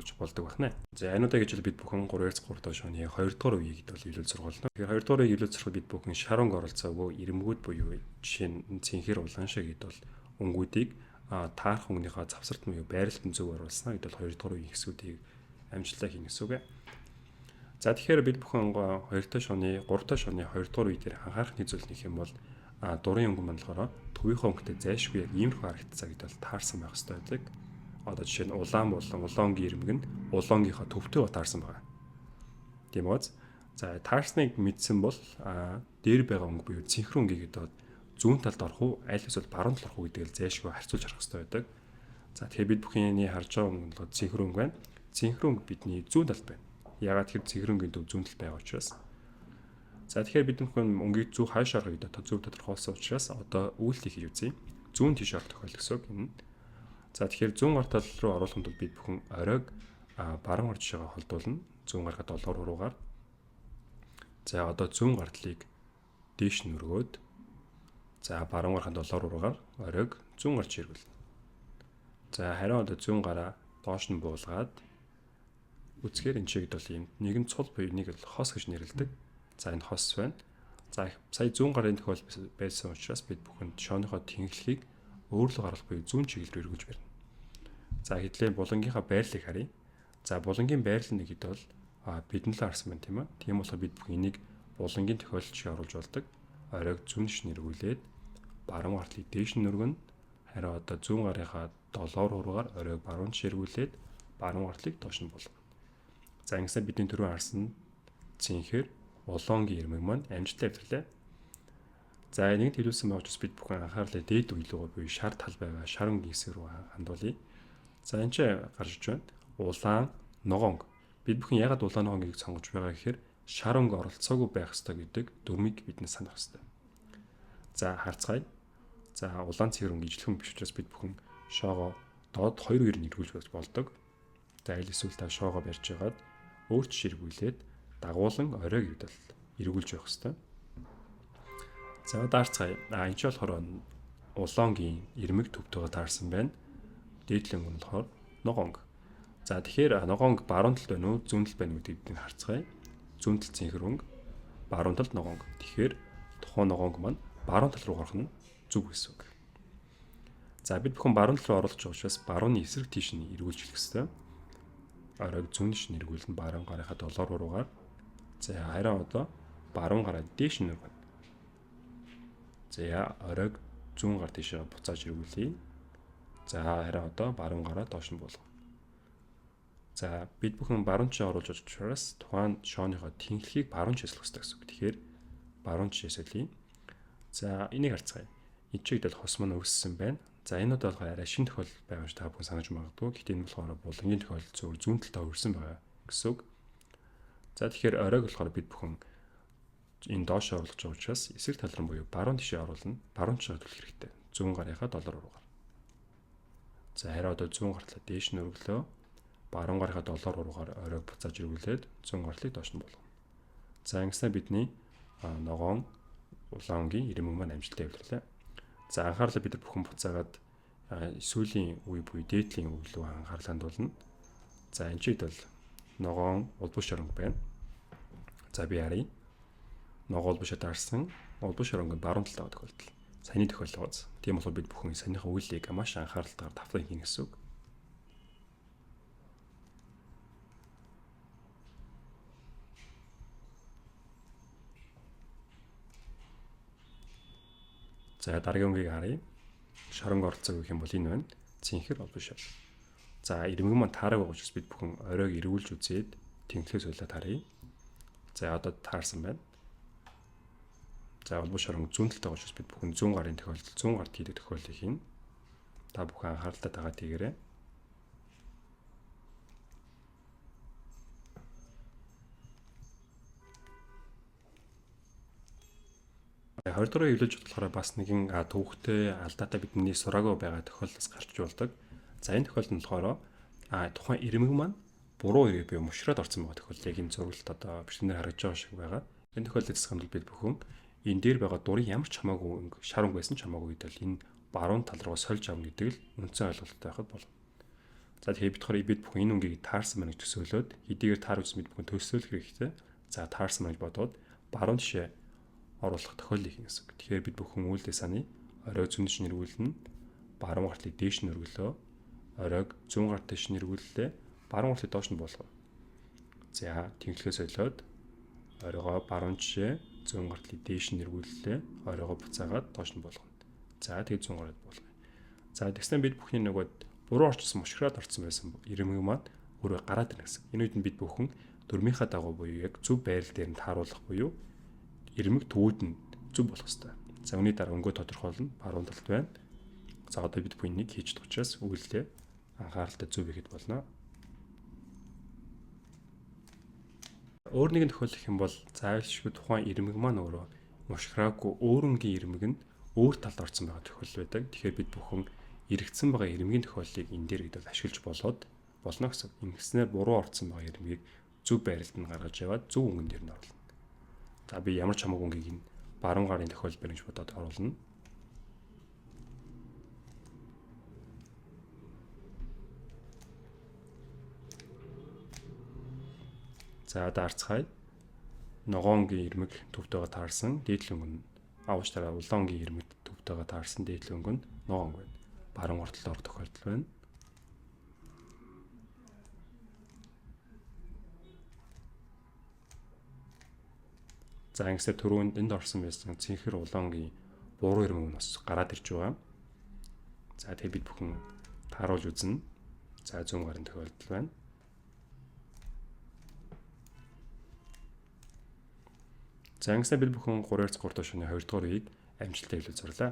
ойлгож болдог байна. За энэ удаагийн жил бид бүхэн 3x3 дахь шоны 2 дугаар үеийг бол илүүл сургуулна. Тэгэхээр 2 дугаар үеийг илүүл сурахад бид бүхэн шаронг оролцоогүй ирэмгүүд буюу жишээ нь цэнхэр улаан шиг гэд бол өнгүүдийг таарах өнгөнийхөө завсарт буюу байрлалтын зөв оруулснаа гэд бол 2 дугаар үеийн хэсгүүдийг амжилттай хийнэ гэсэн үг ээ. За тэгэхээр бид бүхэн 2 дахь шоны 3 дахь шоны 2 дугаар үе дээр анхаарах нэг зүйл нөх юм бол дурын өнгөн болохоор төвийнхөө өнгөтэй зайлшгүй яг иймэрхүү харагдцаа гэдэл таарсан байх хэрэгтэй байдаг. Одоо жишээ нь улаан болон улаангийн ирмэг нь улаангийнхаа төвтэй таарсан байгаа. Тийм үү? За таарсныг мэдсэн бол дээр байгаа өнгө буюу цэнхэр өнгө гэдэг зүүн талд орох уу, аль эсвэл баруун талд орох уу гэдгийг зайлшгүй харьцуулж харах хэрэгтэй байдаг. За тэгэхээр бид бүхний харж байгаа өнгө нь цэнхэр өнгө байна. Цэнхэр өнгө бидний зүүн талд байна. Ягаад тэгэхээр цэнхэр өнгөний төв зүүн талд байгаа учраас. За тэгэхээр бид бүхэн өнгийг зөв хааш орох гэдэг зөв тодорхойлсон учраас одоо үйлдэл хийж үзье. Зүүн тийш орох тохиол гэсэн үг юм. За тэгэхээр зүүн гар тал руу оруулахын тулд бид бүхэн оройг баруун гар жишээгээ холдуулна. Зүүн гарахад 7 руугаар. За одоо зүүн гар талыг дээш нь өргөөд за баруун гарахад 7 руугаар оройг зүүн гарч эргүүлнэ. За харин одоо зүүн гараа доош нь буулгаад үцгээр энэ чигд бол юм нэгэн цул буюу нэг л хос гэж нэрлэдэг. За энэ хос байна. За сая зүүн гарын тохиол байсан учраас бид бүхэнд шооныхоо тэнхлэхийг өөрлөг гаргах буюу зүүн чиглэл рүү эргүүлж барина. За хэдлээ булангийнхаа байрлалыг харъя. За булангийн байрлал нэг хэд бол бидэнд л харсан байна тийм ээ. Тийм болохоор бид бүхэн энийг булангийн тохиолд шиг оруулж болдог. Оройг зүүнш нэргүүлээд баруун гартлыг дээш нь өргөнө. Харин одоо зүүн гарынхаа 7 руугаар оройг баруун ширгүүлээд баруун гартлыг доош нь болгоно. За ингэснээр бидний түрүү харсан цэнхэр улаангийн ирмэг маань амжилттай хэвтэрлээ. За энийг хэлүүлсэн байгаа учраас бид бүхэн анхаарлаа дээд үеилгөө буюу шар тал байгаа шар өнгийн хэсэг рүү хандуулъя. За энэ ч гарч байна. Улаан ногоон. Бид бүхэн ягаад улаан ногооныг сонгож байгаа гэхээр шар өнг оролцоогүй байх ёстой гэдэг дүрмийг биднээс санах ёстой. За харцгаая. За улаан цэгэр өнг ижлэхэн биш учраас бид бүхэн шоогоо доод 2 үеэр нэрвүүлж болдог. За аль эсвэл та шоогоо барьж байгаад өөрч ширгүүлээд дагуулan оройг гэдэл эргүүлж явах ёстой. За даарцгаая. Энэ ч болохоор улаангийн ирмэг төвтэйгээ таарсан байна. Дээдлийн өнгө нь болохоор ногоонг. За тэгэхээр ногоонг баруун талд байна уу, зүүн талд байна уу гэдгийг харцгаая. Зүүн талд цэнхэр өнгө, баруун талд ногоонг. Тэгэхээр тухайн ногоонг маань баруун тал руу гарах нь зөв гэсэн үг. За бид бүхэн баруун тал руу оруулах учраас барууны эсрэг тийш нь эргүүлж хэлэх ёстой. Оройг зүүнш нь эргүүлэн баруун гарынхаа 7 руугаар. За харин одоо баруун гараа дээш нь өргөнө. За оройг зүүн гар тийшээ буцааж эргүүлье. За харин одоо баруун гараа доош нь болгоно. За бид бүхэн баруун чишээ оруулж байгаа учраас тухайн шооныхоо тэнхлэхийг баруун чишээс хэвлэх гэсэн үг. Тэгэхээр баруун чишээс хэлье. За энийг харцгаая. Энэ чигд л хос маань өвссөн байна. За энэ удаа болохоор арай шин тохиол байгаа ш та бүхэн санаж магадгүй. Гэхдээ энэ болохоор булангийн тохиол зөв зүүн талдаа өрсөн байгаа гэсэн үг. За тэгэхээр оройг болохоор бид бүхэн энэ доош оруулж байгаа учраас эсрэг тал руу буюу баруун тишээ оруулна. Баруун тишээ төлөх хэрэгтэй. Зүүн гарынхаа 7 руугаар. За харин одоо зүүн гартлаа дээш нь өргөлөө. Баруун гарынхаа 7 руугаар оройг буцааж эргүүлээд зүүн гартлыг доош нь болгоно. За ингэснээр бидний ногоон улаангийн ирмэг маань амжилттай хэвлэлээ. За анхаарлаа бид бүхэн буцаагаад сүүлийн үе буюу дээдлийн үе рүү анхаарлаа хандуулна. За энэ чигд бол ногоон улбал шоронг байна. За би харъя. Ногоон улбал шатаарсан улбал шоронг баруун талд байгаа тохиолдол. Саяны тохиолдол гоц. Тийм болохоор бид бүхэн саяныхаа үйлийг маш анхааралтайгаар давтан хийнэ гэсэн үг. За дараагийн өнгийг харъя. Шоронг оролцоо гэх юм бол энэ байна. Цэнхэр улбал шор. За ирмэг маань таараг байгаа учраас бид бүхэн оройг эргүүлж үзээд тэнхлээс уйлаад харъя. За одоо таарсан байна. За улбал шоронг зүүн талд байгаа учраас бид бүхэн зүүн гарын тохиолдолд зүүн гарт хийдэг тохиолдлыг хийнэ. Та бүхэн анхааралтай тагаад хийгээрэй. 20 дугаар хөвлөж болохоор бас нэгэн төвхтэй алдаатай бидний сураагүй байгаа тохиолдолд гарч болдог. За энэ тохиолдолд болохоор тухайн ирмэг маань буруу ирээ буюу мушраад орсон байгаа тохиолдол яг энэ зургалт одоо бичлэгнээр харагдж байгаа шиг байгаа. Энэ тохиолдолд засгамдал бид бүхэн энэ дээр байгаа дурын ямар ч хамаагүй шар өнгө байсан ч хамаагүй гэдэл энэ баруун тал руу сольж авна гэдэг л үндсэн ойлголттой байхад болно. За тэгэхээр бид бүхэн энэ өнгийг таарсан байна гэж төсөөлөөд хэдийгээр таар үзсэн бид бүхэн төсөөлөх хэрэгтэй. За таарсан байна гэж бодоод баруун тишээ оруулах тохиолдлыг хийн гэсэн. Тэгэхээр бид бүхэн үйлдэл саны орой зүүн тиш нэрвүүлнэ. Баруун гартлыг дээш нь өргөлөө. Оройг зүүн гарт тиш нэрвүүллээ. Баруун гартлыг доош нь буулгав. За тэнхлэхээ солиод оройгоо баруун тишээ зүүн гартлыг дээш нь нэрвүүллээ. Оройгоо буцаагаад доош нь буулгана. За тэгээд зүүн гарт буулгая. За тэгснэ бид бүхний нөгөө буруу орчсон мушгираад орцсон байсан ирмэг маань өөрөө гараад ирнэ гэсэн. Энэ үед нь бид бүхэн дөрмийнхаа дагуу буюу яг зөв байрал дээр нь тааруулах буюу ирмэг төвүүд нь зөв болох ёстой. За үүний дараа өнгөө тодорхойлно. Баруун талд байна. За одоо бид бүхэн нэг хийж учраас үйлдэлээ анхааралтай зөв хийхэд болно. Өөр нэгэн тохиол гэх юм бол заавалшгүй тухайн ирмэг маань өөрөө мушгираагүй өөр өнгийн ирмэг нь өөр талд орсон байгаа тохиол байдаг. Тэгэхээр бид бүхэн эргэцсэн байгаа ирмэгийн тохиоллыг энэ дээр гэдэл ашиглаж болно гэсэн. Ингэснээр буруу орсон байгаа ирмэгийг зөв байралд нь гаргаж яваад зөв өнгөн дээр нь оруулна. За би ямар ч хамаагүй өнгийг нь баруун гарын тохиол байна гэж бодоод оруулна. За даарцгаая. Ногоонгийн ирмэг төвтэйгээ таарсан дээдлэн өнгө нь авч дараа улаангийн ирмэг төвтэйгээ таарсан дээдлэн өнгө нь ногоон байна. Баруун гартал орох тохиолдол байна. За ингэсээр түрүүнд энд орсон байсан цэнхэр улаангийн буруу ирмэг нь бас гараад ирж байгаа. За тэгээ бид бүхэн тааруулж үзнэ. За зүүн гарын тохиолдол байна. За ингэсээр бид бүхэн 3-3 тушааны 2 дугаар үеийг амжилттай хэлж зурлаа.